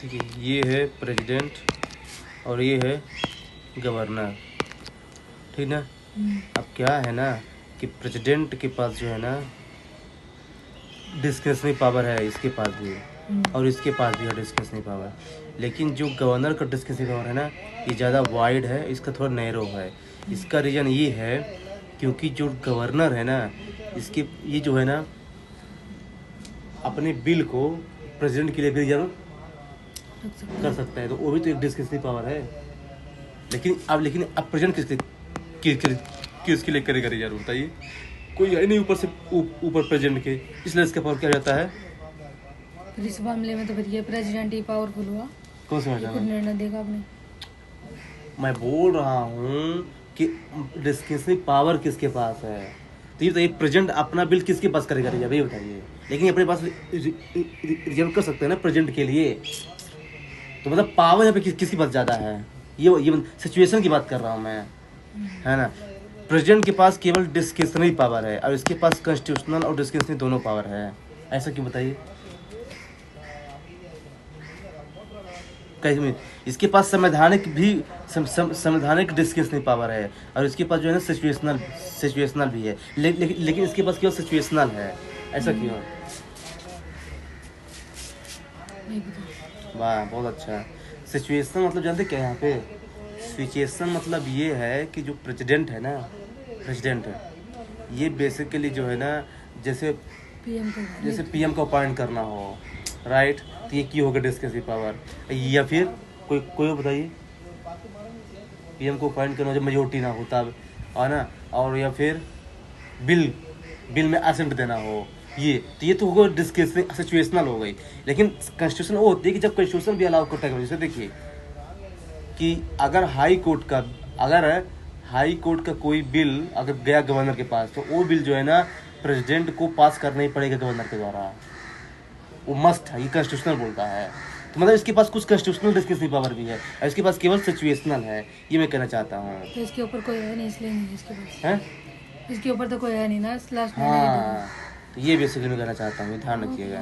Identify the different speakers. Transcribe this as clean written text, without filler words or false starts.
Speaker 1: ठीक है, ये है प्रेसिडेंट और ये है गवर्नर, ठीक ना। अब क्या है ना कि प्रेसिडेंट के पास जो है ना डिस्क्रिशनरी पावर है, इसके पास भी और इसके पास भी है डिस्क्रिशनरी पावर, लेकिन जो गवर्नर का डिस्क्रिशनरी पावर है ना ये ज़्यादा वाइड है, इसका थोड़ा नैरो है। इसका रीज़न ये है क्योंकि जो गवर्नर है ना इसके ये जो है ना अपने बिल को प्रेसिडेंट के लिए भी रिजर्व कर सकता है, तो वो भी तो एक डिस्क्रिशनरी पावर है। लेकिन अब प्रेसिडेंट किसके लिए करेगा रिजर्व, बताइए। कोई है नहीं ऊपर से ऊपर प्रेसिडेंट के, इसलिए इसका पावर क्या जाता है।
Speaker 2: इस मामले में तो फिर ये प्रेसिडेंट ही पावरफुल हुआ,
Speaker 1: कौन सा
Speaker 2: खुद निर्णय देगा अपने।
Speaker 1: मैं बोल रहा हूँ कि डिस्क्रिशनरी पावर किसके पास है, तो ये बताइए प्रेसिडेंट अपना बिल किसके पास करेगा रिजर्व, ये बताइए। लेकिन अपने पास रिजर्व कर सकते हैं ना प्रेसिडेंट के लिए, तो मतलब पावर यहाँ पे किसकी बात ज़्यादा है, ये सिचुएशन की बात कर रहा हूँ मैं, है ना। प्रेसिडेंट के पास केवल डिस्क्रिशनरी पावर है और इसके पास कॉन्स्टिट्यूशनल और डिस्क्रिशनरी दोनों पावर है, ऐसा क्यों बताइए। कैसे इसके पास संवैधानिक भी संवैधानिक डिस्क्रिशनरी पावर है और इसके पास जो है ना सिचुएशनल भी है, लेकिन इसके पास केवल सिचुएशनल है, ऐसा क्यों। वाह बहुत अच्छा। सिचुएशन मतलब जानते क्या है यहाँ पे, सिचुएशन मतलब ये है कि जो प्रेसिडेंट है ना, प्रेसिडेंट है ये बेसिकली जो है ना जैसे पीएम को अपॉइंट करना हो, राइट, तो ये की होगा डिस्क्रिशनरी पावर। या फिर कोई बताइए, पीएम को अपॉइंट करना जब मेजोरिटी ना हो तब, और ना, और या फिर बिल में असेंट देना हो, ये तो होगा डिस्क्रिशनरी सिचुएशनल हो गई। लेकिन कॉन्स्टिट्यूशन वो होती है कि जब कॉन्स्टिट्यूशन भी अलाउ करता है, जैसे देखिए कि अगर हाई कोर्ट का कोई बिल अगर गया गवर्नर के पास, तो वो बिल जो है ना प्रेसिडेंट को पास करना ही पड़ेगा गवर्नर के द्वारा, वो मस्ट है, ये कॉन्स्टिट्यूशनल बोलता है। तो मतलब इसके पास कुछ कॉन्स्टिट्यूशनल डिस्क्रिशनरी पावर भी है और इसके पास केवल सिचुएशनल है, ये मैं कहना चाहता हूँ।
Speaker 2: तो इसके ऊपर कोई है नहीं, इसलिए नहीं इसके पास
Speaker 1: है,
Speaker 2: इसके ऊपर तो कोई है नहीं ना लास्ट में।
Speaker 1: हाँ, तो ये बेसिकली मैं कहना चाहता हूँ, ध्यान रखिएगा।